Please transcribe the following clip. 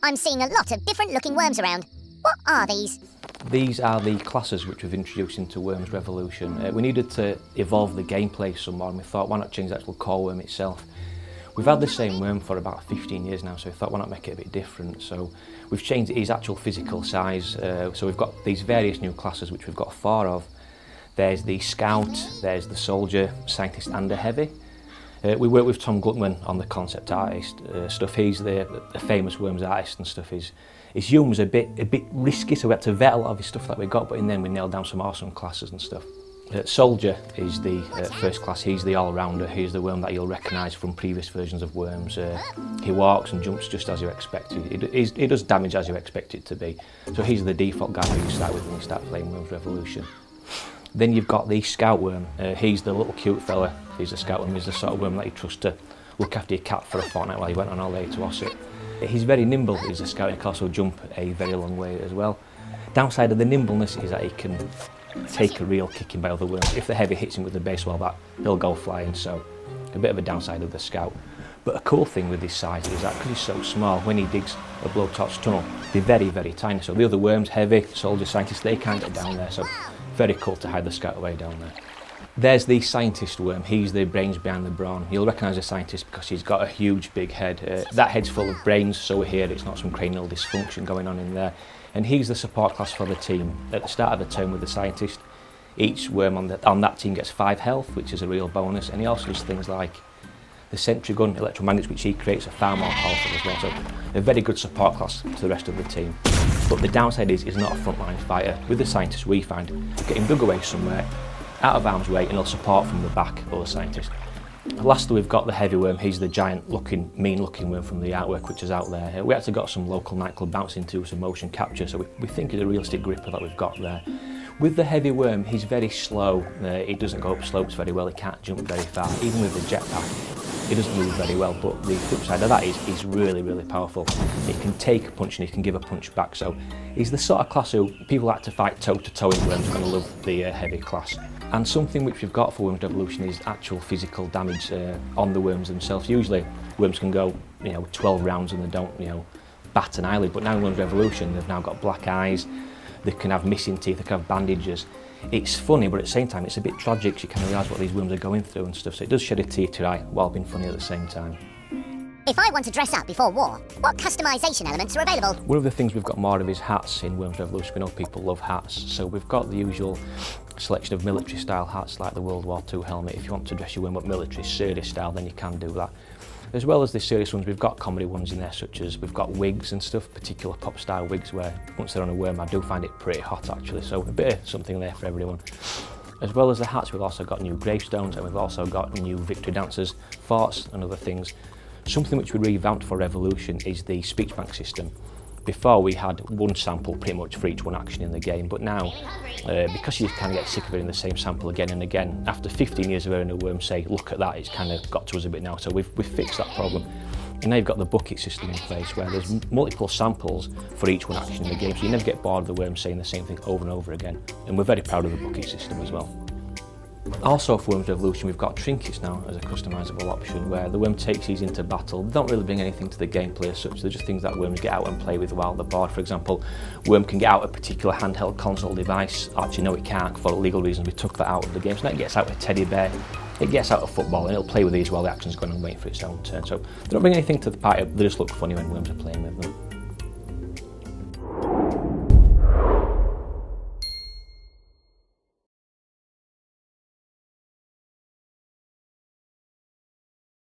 I'm seeing a lot of different looking worms around. What are these? These are the classes which we've introduced into Worms Revolution. We needed to evolve the gameplay some more, and we thought, why not change the actual core worm itself? We've had the same worm for about 15 years now, so we thought, why not make it a bit different? So we've changed his actual physical size. So we've got these various new classes which we've got 4 of. There's the Scout, there's the Soldier, Scientist and the Heavy. We work with Tom Gluckman on the concept artist stuff. He's the famous Worms artist and stuff. His humour's a bit risky, so we had to vet a lot of his stuff that we got, but in the end we nailed down some awesome classes and stuff. Soldier is the first class. He's the all-rounder. He's the worm that you'll recognise from previous versions of Worms. He walks and jumps just as you expect. He does damage as you expect it to be. So he's the default guy who you start with when you start playing Worms Revolution. Then you've got the Scout worm. He's the little cute fella. He's the Scout worm. He's the sort of worm that you trust to look after your cat for a fortnight while you went on holiday to Ossett. He's very nimble. He's a Scout. He can also jump a very long way as well. Downside of the nimbleness is that he can take a real kicking by other worms. If the Heavy hits him with the baseball bat, he'll go flying, so a bit of a downside of the Scout. But a cool thing with his size is that because he's so small, when he digs a blowtorch tunnel, they're very, very tiny. So the other worms, Heavy, Soldier, Scientist, they can't get down there, so very cool to hide the Scout away down there. There's the Scientist worm. He's the brains behind the brawn. You'll recognise the Scientist because he's got a huge big head. That head's full of brains, so here it's not some cranial dysfunction going on in there. And he's the support class for the team. At the start of the turn with the Scientist, each worm on that team gets 5 health, which is a real bonus, and he also does things like the sentry gun, electromagnets, which he creates, are far more powerful as well, so a very good support class to the rest of the team. But the downside is he's not a frontline fighter. With the Scientist, we find, get him dug away somewhere, out of harm's way, and he'll support from the back of the Scientist. Lastly, we've got the Heavy worm. He's the giant looking, mean looking worm from the artwork which is out there. We actually got some local nightclub bouncing to some motion capture, so we think it's a realistic gripper that we've got there. With the Heavy worm, he's very slow. He doesn't go up slopes very well, he can't jump very far. Even with the jetpack, he doesn't move very well, but the flip side of that is he's really, really powerful. He can take a punch and he can give a punch back, so he's the sort of class who people like to fight toe-to-toe in Worms are going to love the Heavy class. And something which we've got for Worms Revolution is actual physical damage on the worms themselves. Usually worms can go 12 rounds and they don't bat an eyelid, but now in Worms Revolution they've now got black eyes, they can have missing teeth, they can have bandages. It's funny, but at the same time it's a bit tragic, so you kind of realise what these worms are going through and stuff, so it does shed a tear to your eye while being funny at the same time. If I want to dress up before war, what customisation elements are available? One of the things we've got more of is hats in Worms Revolution. We know people love hats, so we've got the usual selection of military style hats like the World War II helmet. If you want to dress your worm up military, serious style, then you can do that. As well as the serious ones, we've got comedy ones in there, such as we've got wigs and stuff, particular pop style wigs where once they're on a worm I do find it pretty hot actually, so a bit of something there for everyone. As well as the hats, we've also got new gravestones and we've also got new victory dancers, forts and other things. Something which we revamped for Revolution is the speech bank system. Before we had one sample pretty much for each one action in the game, but now, because you kind of get sick of hearing the same sample again and again, after 15 years of hearing a worm say, look at that, it's kind of got to us a bit now, so we've fixed that problem. And now you've got the bucket system in place where there's multiple samples for each one action in the game, so you never get bored of the worm saying the same thing over and over again. And we're very proud of the bucket system as well. Also for Worms Revolution we've got trinkets now as a customisable option where the worm takes these into battle. They don't really bring anything to the gameplay as such, they're just things that worms get out and play with while they're bored. For example, worm can get out a particular handheld console device. Actually no, it can't for legal reasons, we took that out of the game. So now it gets out a teddy bear, it gets out a football and it'll play with these while the action's going on and waiting for its own turn. So they don't bring anything to the party, they just look funny when worms are playing with them.